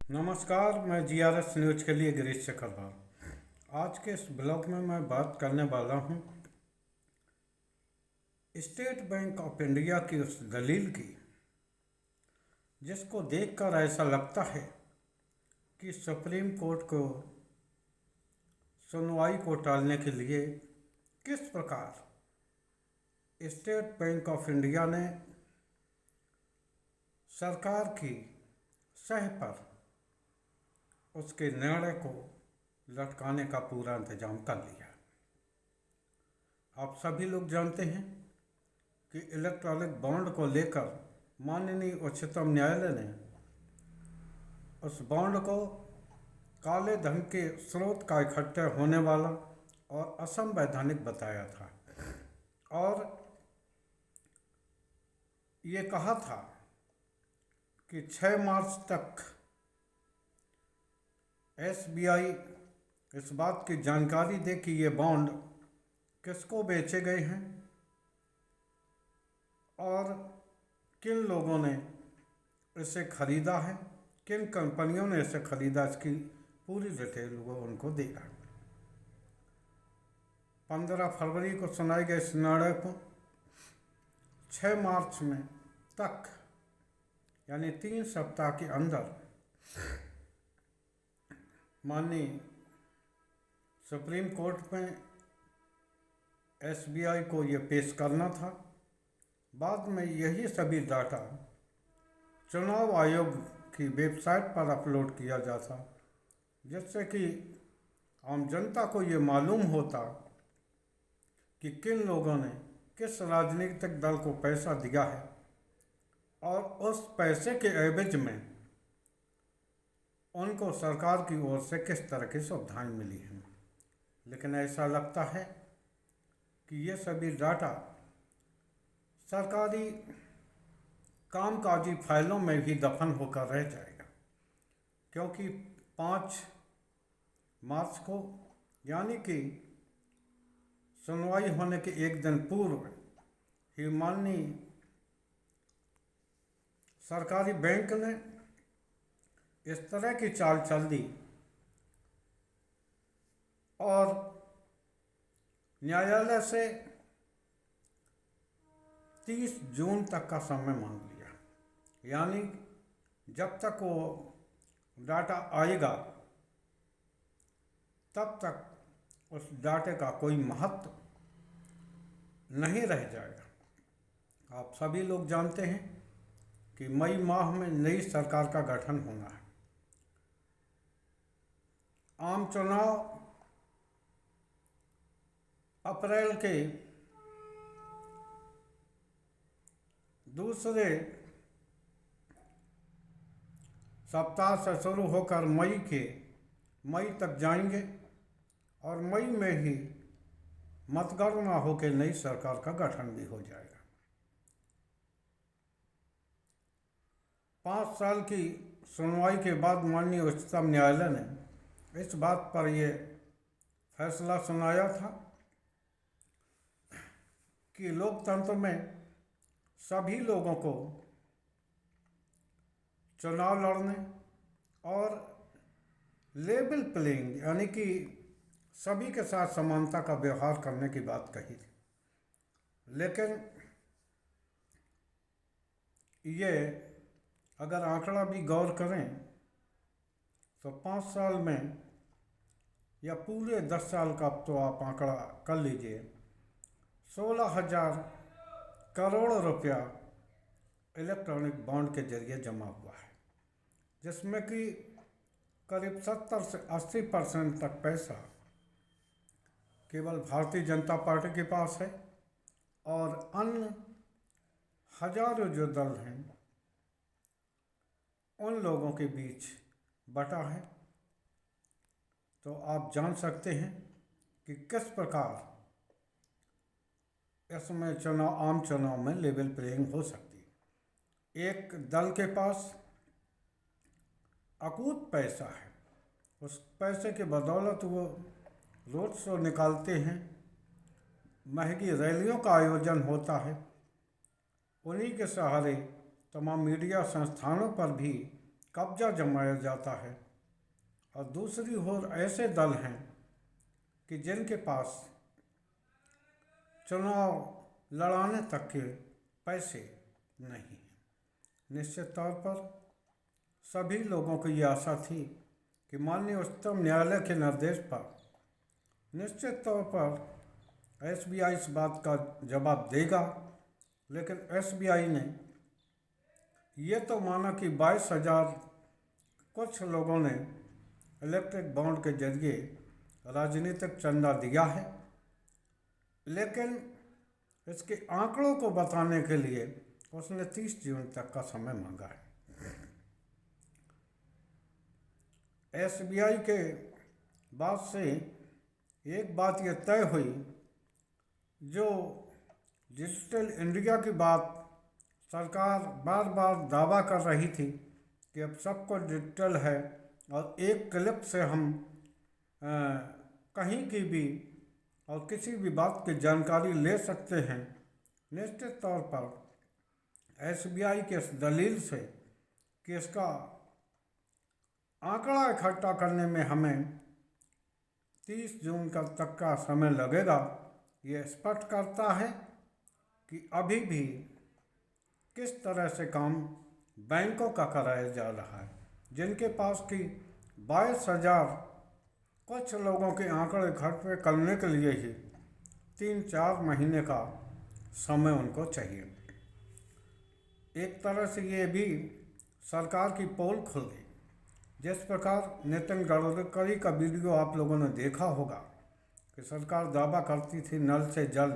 नमस्कार, मैं GRS news के लिए गिरीश चक्रवाल। आज के इस ब्लॉग में मैं बात करने वाला हूँ स्टेट बैंक ऑफ इंडिया की उस दलील की जिसको देखकर ऐसा लगता है कि सुप्रीम कोर्ट को सुनवाई को टालने के लिए किस प्रकार स्टेट बैंक ऑफ इंडिया ने सरकार की सह पर उसके निर्णय को लटकाने का पूरा इंतजाम कर लिया। आप सभी लोग जानते हैं कि इलेक्ट्रॉनिक बॉन्ड को लेकर माननीय उच्चतम न्यायालय ने उस बॉन्ड को काले धन के स्रोत का इकट्ठा होने वाला और असंवैधानिक बताया था और ये कहा था कि 6 मार्च तक एसबीआई इस बात की जानकारी दे कि ये बॉन्ड किसको बेचे गए हैं और किन लोगों ने इसे खरीदा है, किन कंपनियों ने इसे खरीदा, इसकी पूरी डिटेल वो उनको देगा। 15 फरवरी को सुनाए गए इस निर्णय को 6 मार्च में तक यानी 3 सप्ताह के अंदर माननीय सुप्रीम कोर्ट में एसबीआई को ये पेश करना था। बाद में यही सभी डाटा चुनाव आयोग की वेबसाइट पर अपलोड किया जाता जिससे कि आम जनता को ये मालूम होता कि किन लोगों ने किस राजनीतिक दल को पैसा दिया है और उस पैसे के एवज में उनको सरकार की ओर से किस तरह की सुविधाएं मिली हैं। लेकिन ऐसा लगता है कि ये सभी डाटा सरकारी कामकाजी फाइलों में भी दफन होकर रह जाएगा, क्योंकि 5 मार्च को यानी कि सुनवाई होने के एक दिन पूर्व ही माननीय सरकारी बैंक ने इस तरह की चाल चल दी और न्यायालय से 30 जून तक का समय मांग लिया, यानी जब तक वो डाटा आएगा तब तक उस डाटे का कोई महत्व नहीं रह जाएगा। आप सभी लोग जानते हैं कि मई माह में नई सरकार का गठन होना है। आम चुनाव अप्रैल के दूसरे सप्ताह से शुरू होकर मई तक जाएंगे और मई में ही मतगणना होकर नई सरकार का गठन भी हो जाएगा। 5 साल की सुनवाई के बाद माननीय उच्चतम न्यायालय ने इस बात पर यह फैसला सुनाया था कि लोकतंत्र में सभी लोगों को चुनाव लड़ने और लेवल प्लेइंग यानी कि सभी के साथ समानता का व्यवहार करने की बात कही थी। लेकिन ये अगर आंकड़ा भी गौर करें तो 5 साल में या पूरे 10 साल का तो आप आंकड़ा कर लीजिए, 16,000 करोड़ रुपया इलेक्ट्रॉनिक बॉन्ड के जरिए जमा हुआ है, जिसमें कि करीब 70 से 80% तक पैसा केवल भारतीय जनता पार्टी के पास है और अन्य हजारों जो दल हैं उन लोगों के बीच बटा है। तो आप जान सकते हैं कि किस प्रकार इसमें आम चुनाव में लेवल प्लेइंग हो सकती है। एक दल के पास अकूत पैसा है, उस पैसे के बदौलत वो रोड शो निकालते हैं, महंगी रैलियों का आयोजन होता है, उन्हीं के सहारे तमाम मीडिया संस्थानों पर भी कब्जा जमाया जाता है और दूसरी ओर ऐसे दल हैं कि जिनके पास चुनाव लड़ाने तक के पैसे नहीं हैं। निश्चित तौर पर सभी लोगों को ये आशा थी कि माननीय उच्चतम न्यायालय के निर्देश पर निश्चित तौर पर एसबीआई इस बात का जवाब देगा, लेकिन एसबीआई ने ये तो माना कि 22,000 कुछ लोगों ने इलेक्ट्रिक बॉन्ड के जरिए राजनीतिक चंदा दिया है, लेकिन इसके आंकड़ों को बताने के लिए उसने 30 जून तक का समय मांगा है। एसबीआई के बाद से एक बात यह तय हुई, जो डिजिटल इंडिया की बात सरकार बार बार दावा कर रही थी कि अब सब कुछ डिजिटल है और एक क्लिक से हम कहीं की भी और किसी भी बात की जानकारी ले सकते हैं। निश्चित तौर पर एसबीआई के इस दलील से कि इसका आंकड़ा इकट्ठा करने में हमें 30 जून तक का समय लगेगा, ये स्पष्ट करता है कि अभी भी किस तरह से काम बैंकों का कराया जा रहा है, जिनके पास कि 22,000 कुछ लोगों के आंकड़े इकट्ठे करने के लिए ही 3-4 महीने का समय उनको चाहिए। एक तरह से ये भी सरकार की पोल खुल गई। जिस प्रकार नितिन गडकरी का वीडियो आप लोगों ने देखा होगा कि सरकार दावा करती थी नल से जल,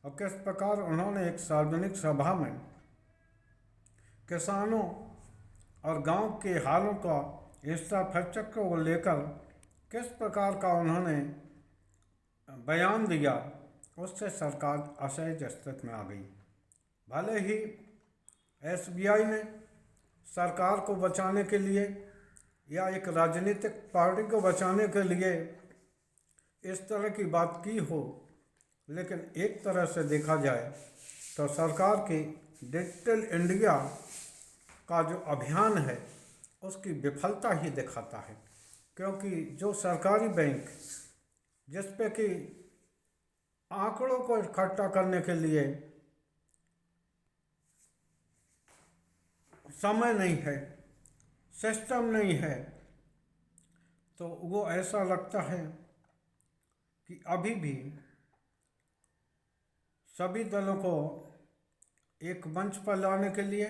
और किस प्रकार उन्होंने एक सार्वजनिक सभा में किसानों और गांव के हालों का इंफ्रास्ट्रक्चर को लेकर किस प्रकार का उन्होंने बयान दिया, उससे सरकार असहज स्थिति में आ गई। भले ही एसबीआई ने सरकार को बचाने के लिए या एक राजनीतिक पार्टी को बचाने के लिए इस तरह की बात की हो, लेकिन एक तरह से देखा जाए तो सरकार की डिजिटल इंडिया का जो अभियान है उसकी विफलता ही दिखाता है, क्योंकि जो सरकारी बैंक जिस पे कि आंकड़ों को इकट्ठा करने के लिए समय नहीं है, सिस्टम नहीं है, तो वो ऐसा लगता है कि अभी भी सभी दलों को एक मंच पर लाने के लिए,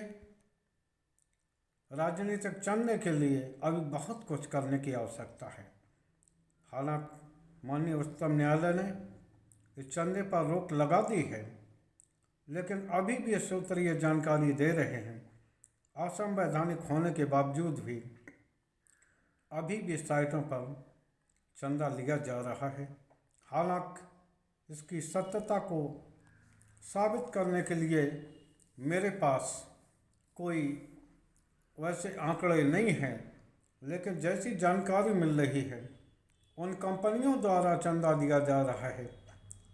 राजनीतिक चलने के लिए अभी बहुत कुछ करने की आवश्यकता है। हालांकि माननीय उच्चतम न्यायालय ने इस चंदे पर रोक लगा दी है, लेकिन अभी भी सूत्र ये जानकारी दे रहे हैं, असंवैधानिक होने के बावजूद भी अभी भी साइटों पर चंदा लिया जा रहा है। हालांकि इसकी सत्यता को साबित करने के लिए मेरे पास कोई वैसे आंकड़े नहीं हैं, लेकिन जैसी जानकारी मिल रही है उन कंपनियों द्वारा चंदा दिया जा रहा है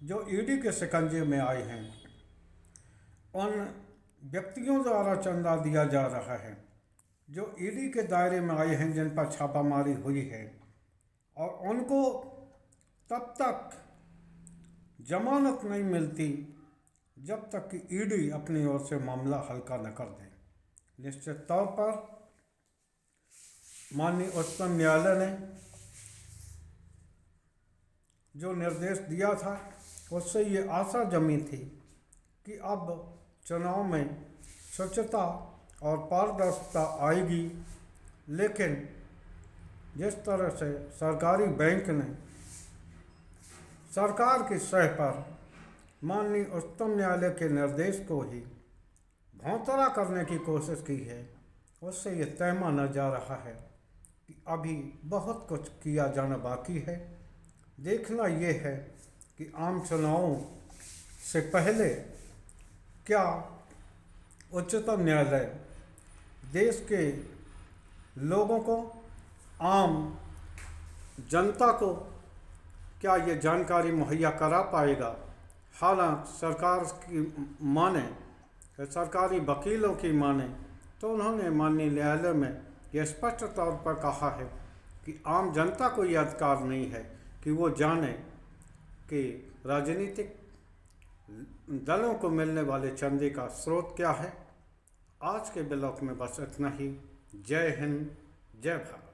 जो ईडी के शिकंजे में आए हैं, उन व्यक्तियों द्वारा चंदा दिया जा रहा है जो ईडी के दायरे में आए हैं, जिन पर छापामारी हुई है, और उनको तब तक जमानत नहीं मिलती जब तक कि ईडी अपनी ओर से मामला हल्का न कर दे। निश्चित तौर पर माननीय उच्चतम न्यायालय ने जो निर्देश दिया था उससे ये आशा जमी थी कि अब चुनाव में स्वच्छता और पारदर्शिता आएगी, लेकिन जिस तरह से सरकारी बैंक ने सरकार की सह पर माननीय उच्चतम न्यायालय के निर्देश को ही भौंतरा करने की कोशिश की है, उससे ये तय माना जा रहा है कि अभी बहुत कुछ किया जाना बाकी है। देखना ये है कि आम चुनावों से पहले क्या उच्चतम न्यायालय देश के लोगों को, आम जनता को क्या ये जानकारी मुहैया करा पाएगा। हालांकि सरकार की माने, सरकारी वकीलों की माने, तो उन्होंने माननीय न्यायालय में यह स्पष्ट तौर पर कहा है कि आम जनता को यह अधिकार नहीं है कि वो जाने कि राजनीतिक दलों को मिलने वाले चंदे का स्रोत क्या है। आज के ब्लॉग में बस इतना ही। जय हिंद, जय भारत।